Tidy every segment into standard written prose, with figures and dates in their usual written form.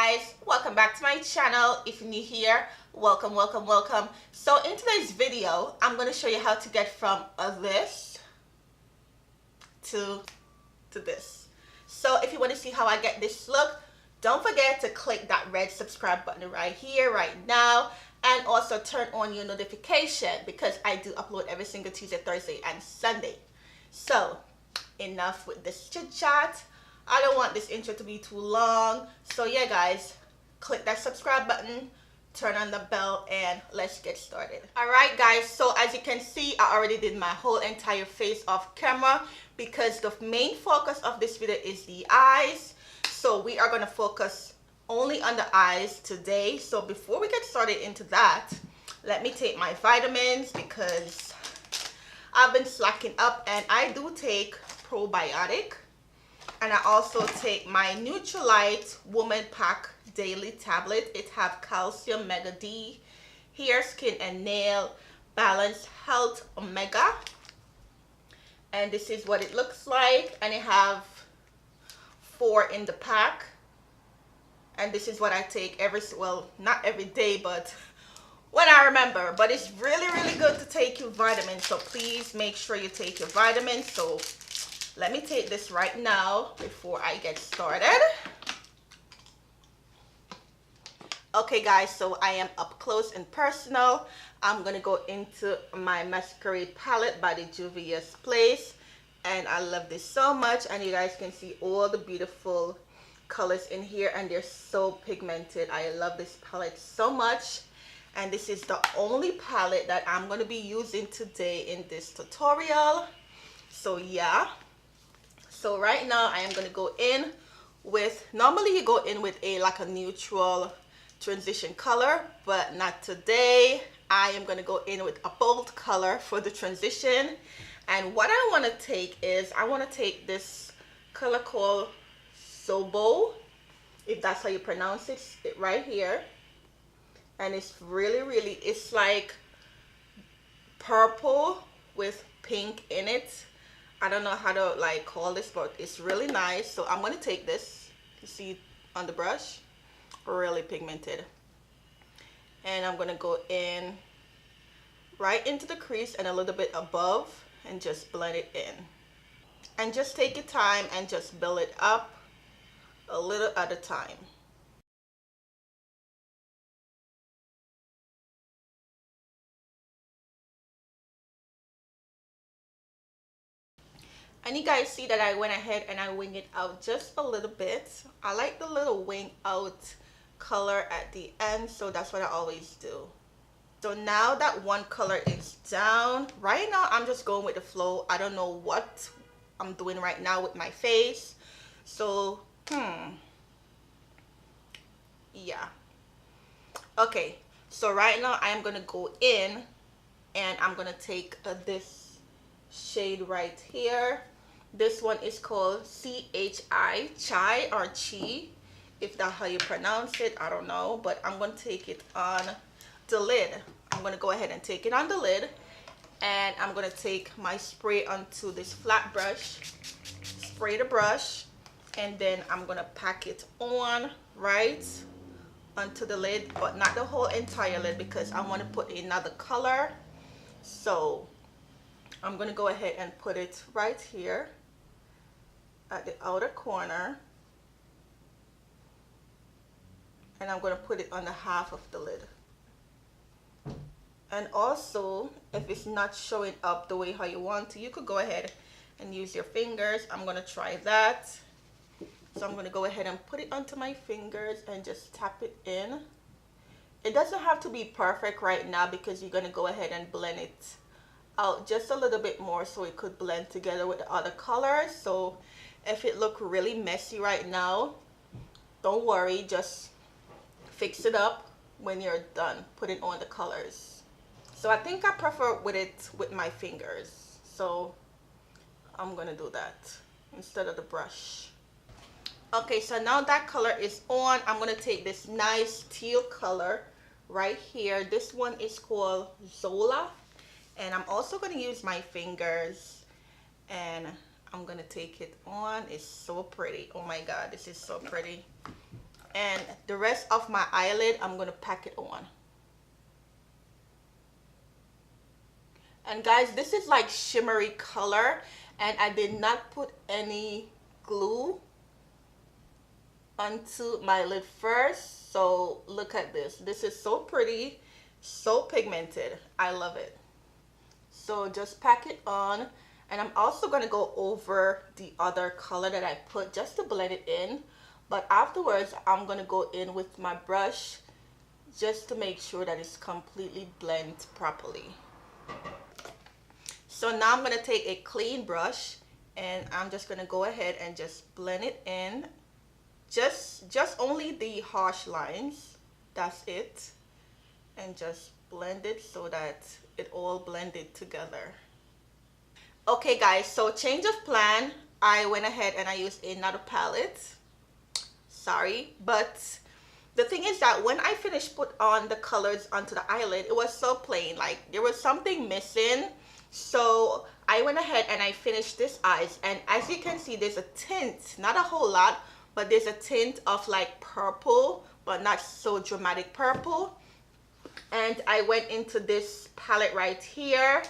guys, welcome back to my channel. If you're new here, welcome. So in today's video, I'm going to show you how to get from this to this. So if you want to see how I get this look, don't forget to click that red subscribe button right here, right now, and also turn on your notification because I do upload every single Tuesday, Thursday, and Sunday. So enough with this chit chat. I don't want this intro to be too long. So yeah guys, click that subscribe button, turn on the bell, and let's get started. Alright guys, so as you can see, I already did my whole entire face off camera because the main focus of this video is the eyes. So we are going to focus only on the eyes today. So before we get started into that, let me take my vitamins because I've been slacking up, and I do take probiotic. And I also take my Neutralite Woman Pack Daily Tablet. It have calcium, Mega D, hair, skin, and nail, balanced health, omega. And this is what it looks like. And it have 4 in the pack. And this is what I take well, not every day, but when I remember. But it's really good to take your vitamins. So please make sure you take your vitamins. So let me take this right now before I get started. Okay guys, so I am up close and personal. I'm gonna go into my masquerade palette by the Juvia's Place, and I love this so much. And you guys can see all the beautiful colors in here, and they're so pigmented. I love this palette so much, and this is the only palette that I'm gonna be using today in this tutorial. So yeah. So right now I am going to go in with, normally you go in with like a neutral transition color, but not today. I am going to go in with a bold color for the transition. And what I want to take is, I want to take this color called Sobo, if that's how you pronounce it, right here. And it's really, it's like purple with pink in it. I don't know how to like call this, but it's really nice. So I'm going to take this, you see on the brush, really pigmented. And I'm going to go in right into the crease and a little bit above and just blend it in. And just take your time and just build it up a little at a time. And you guys see that I went ahead and I winged it out just a little bit. I like the little wing out color at the end, so that's what I always do. So now that one color is down, right now I'm just going with the flow. I don't know what I'm doing right now with my face. So, yeah. Okay, so right now I am going to go in and I'm going to take this shade right here. This one is called CHI, Chai or Chi, if that's how you pronounce it. I don't know, but I'm going to take it on the lid. I'm going to go ahead and take it on the lid, and I'm going to take my spray onto this flat brush, spray the brush, and then I'm going to pack it on right onto the lid, but not the whole entire lid because I want to put another color. So I'm going to go ahead and put it right here at the outer corner, and I'm going to put it on the half of the lid. And also, if it's not showing up the way how you want to, you could go ahead and use your fingers. I'm going to try that. So I'm going to go ahead and put it onto my fingers and just tap it in. It doesn't have to be perfect right now because you're going to go ahead and blend it out just a little bit more so it could blend together with the other colors. So if it look really messy right now, don't worry, just fix it up when you're done putting on the colors. So I think I prefer with it with my fingers, so I'm gonna do that instead of the brush. Okay, so now that color is on, I'm gonna take this nice teal color right here. This one is called Zola, and I'm also going to use my fingers and I'm going to take it on. It's so pretty. Oh my god, this is so pretty. And the rest of my eyelid, I'm going to pack it on. And guys, this is like shimmery color, and I did not put any glue onto my lid first. So look at this. This is so pretty, so pigmented. I love it. So just pack it on, and I'm also going to go over the other color that I put just to blend it in. But afterwards, I'm going to go in with my brush just to make sure that it's completely blended properly. So now I'm going to take a clean brush, and I'm just going to go ahead and just blend it in. Just only the harsh lines. That's it. And just blend it so that it all blended together. Okay guys, so change of plan. I went ahead and I used another palette. Sorry, but the thing is that when I finished put on the colors onto the eyelid, it was so plain, like there was something missing. So I went ahead and I finished this eyes, and as you can see, there's a tint, not a whole lot, but there's a tint of like purple, but not so dramatic purple. And I went into this palette right here,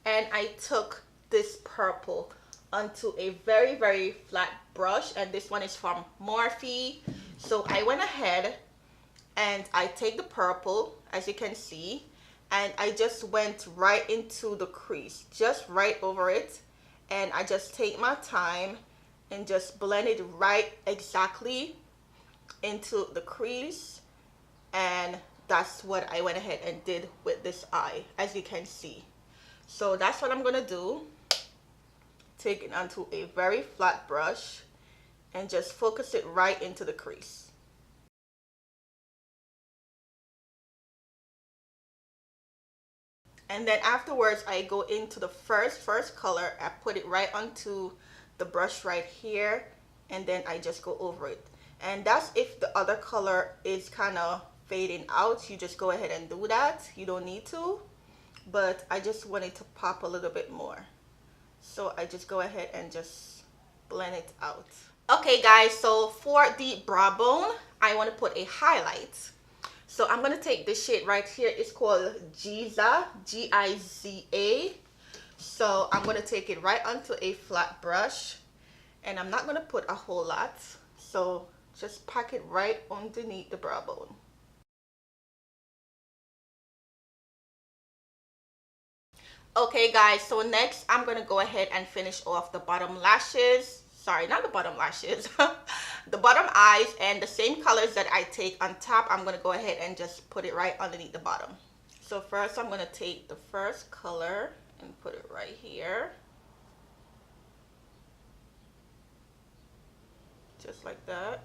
and I took this purple onto a very, very flat brush, and this one is from Morphe. So I went ahead and I take the purple, as you can see, and I just went right into the crease, just right over it, and I just take my time and just blend it right exactly into the crease. And that's what I went ahead and did with this eye, as you can see. So that's what I'm gonna do. Take it onto a very flat brush and just focus it right into the crease. And then afterwards, I go into the first color. I put it right onto the brush right here, and then I just go over it. And that's if the other color is kind of fading out, you just go ahead and do that. You don't need to, but I just want it to pop a little bit more. So I just go ahead and just blend it out. Okay guys, so for the brow bone, I want to put a highlight. So I'm going to take this shade right here. It's called Giza, Giza. So I'm going to take it right onto a flat brush, and I'm not going to put a whole lot. So just pack it right underneath the brow bone. Okay guys, so next I'm going to go ahead and finish off the bottom lashes. Sorry, not the bottom lashes. The bottom eyes, and the same colors that I take on top, I'm going to go ahead and just put it right underneath the bottom. So first I'm going to take the first color and put it right here. Just like that.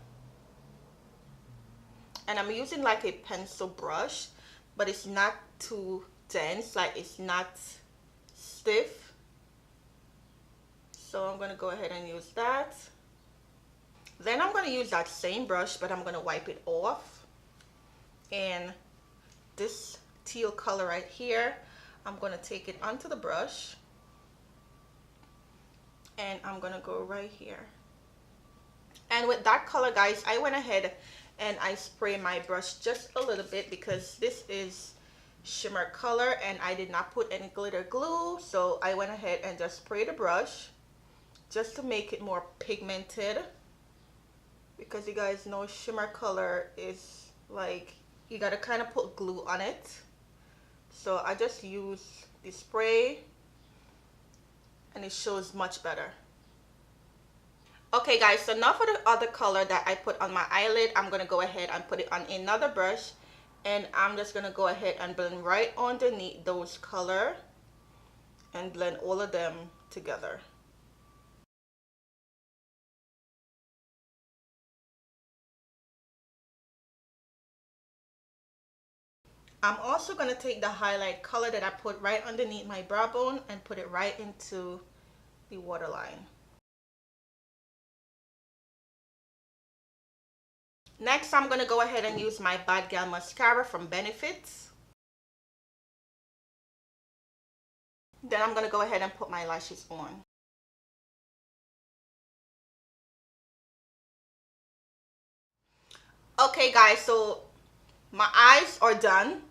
And I'm using like a pencil brush, but it's not too dense, like it's not stiff. So I'm going to go ahead and use that. Then I'm going to use that same brush, but I'm going to wipe it off. And this teal color right here, I'm going to take it onto the brush, and I'm going to go right here. And with that color guys, I went ahead and I spray my brush just a little bit, because this is shimmer color and I did not put any glitter glue. So I went ahead and just sprayed the brush just to make it more pigmented, because you guys know shimmer color is like, you gotta kind of put glue on it. So I just use the spray and it shows much better. Okay guys, so now for the other color that I put on my eyelid, I'm gonna go ahead and put it on another brush, and I'm just gonna go ahead and blend right underneath those color and blend all of them together. I'm also going to take the highlight color that I put right underneath my brow bone and put it right into the waterline. Next, I'm going to go ahead and use my Bad Gal mascara from Benefits. Then I'm going to go ahead and put my lashes on. Okay guys, so my eyes are done.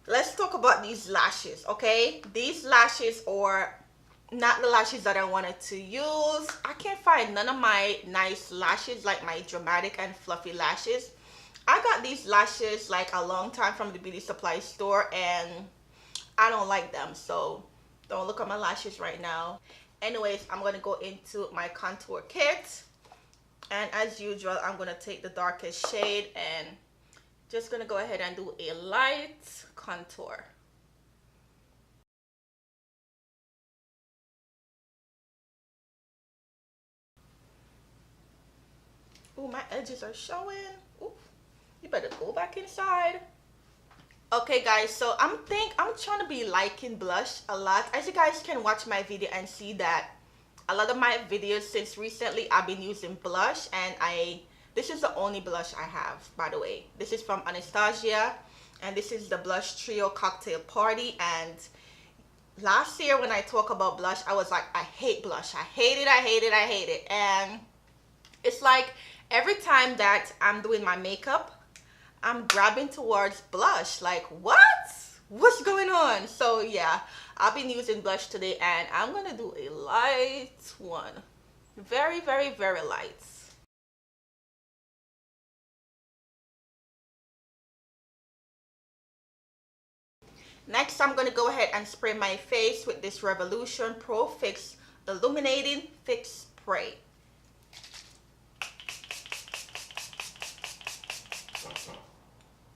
Let's talk about these lashes. Okay, these lashes are not the lashes that I wanted to use. I can't find none of my nice lashes, like my dramatic and fluffy lashes. I got these lashes like a long time from the beauty supply store, and I don't like them, so don't look at my lashes right now. Anyways, I'm gonna go into my contour kit, and as usual, I'm gonna take the darkest shade and just gonna go ahead and do a light contour. Ooh, my edges are showing. Ooh, you better go back inside. Okay guys, so I'm trying to be liking blush a lot. As you guys can watch my video and see that a lot of my videos since recently I've been using blush, and this is the only blush I have, by the way. This is from Anastasia, and this is the blush trio cocktail party. And last year when I talk about blush, I was like, I hate blush, I hate it, I hate it, I hate it. And it's like every time that I'm doing my makeup, I'm grabbing towards blush. Like, what's going on? So yeah, I've been using blush today, and I'm gonna do a light one. Very, very, very light. Next, I'm gonna go ahead and spray my face with this Revolution Pro Fix Illuminating Fix Spray.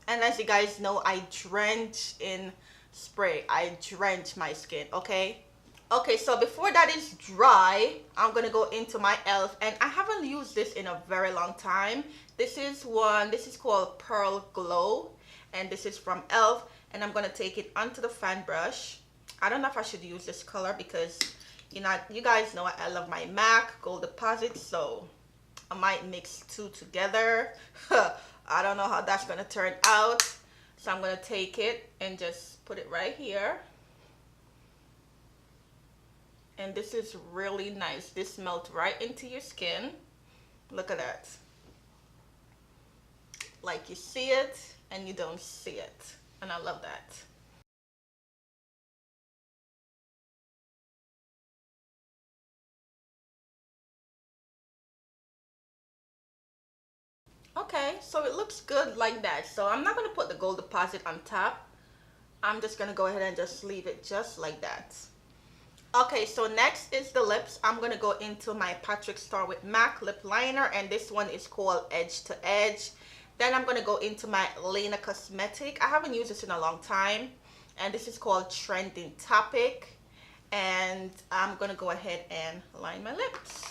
And as you guys know, I drench in spray. I drench my skin, okay? Okay, so before that is dry, I'm gonna go into my e.l.f. and I haven't used this in a very long time. This is called Pearl Glow, and this is from e.l.f. and I'm gonna take it onto the fan brush. I don't know if I should use this color because you guys know I love my MAC Gold Deposit, so I might mix two together. I don't know how that's gonna turn out, so I'm gonna take it and just put it right here. And this is really nice. This melts right into your skin. Look at that. Like you see it and you don't see it, and I love that. Okay, so it looks good like that. So I'm not gonna put the Gold Deposit on top. I'm just gonna go ahead and just leave it just like that. Okay, so next is the lips. I'm gonna go into my Patrick Star with MAC lip liner, and this one is called Edge to Edge. Then I'm gonna go into my Lena Cosmetic. I haven't used this in a long time, and this is called Trending Topic. And I'm gonna go ahead and line my lips.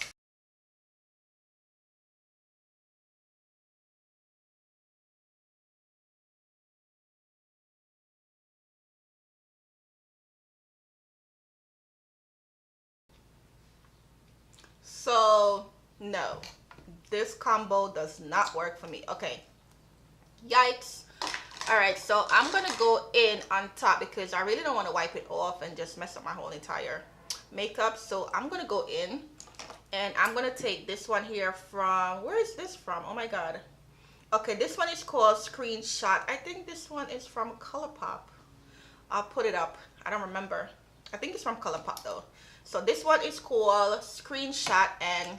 So no, this combo does not work for me. Okay, yikes. All right, so I'm gonna go in on top because I really don't want to wipe it off and just mess up my whole entire makeup. So I'm gonna go in, and I'm gonna take this one here from, where is this from? Oh my god. Okay, this one is called Screenshot. I think this one is from ColourPop. I'll put it up. I don't remember. I think it's from ColourPop though. So this one is called Screenshot, and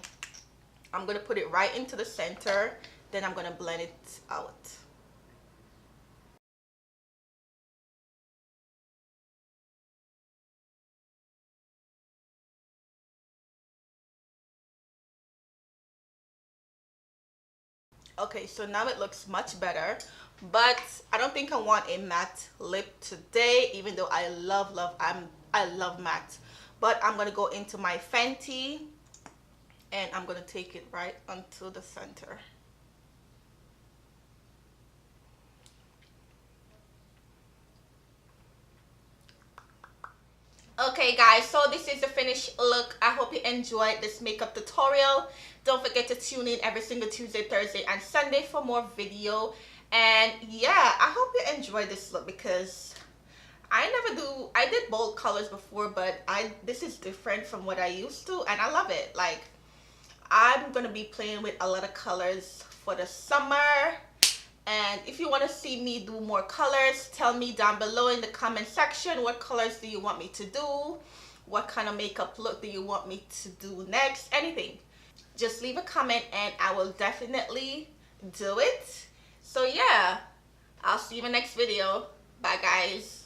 I'm gonna put it right into the center. Then I'm gonna blend it out. Okay, so now it looks much better, but I don't think I want a matte lip today, even though I love matte. But I'm gonna go into my Fenty, and I'm gonna take it right onto the center. Okay guys, so this is the finished look. I hope you enjoyed this makeup tutorial. Don't forget to tune in every single Tuesday, Thursday, and Sunday for more video. And yeah, I hope you enjoyed this look because I did bold colors before, but this is different from what I used to, and I love it. Like, I'm gonna be playing with a lot of colors for the summer. And if you want to see me do more colors, tell me down below in the comment section, what colors do you want me to do? What kind of makeup look do you want me to do next? Anything. Just leave a comment and I will definitely do it. So yeah, I'll see you in my next video. Bye guys.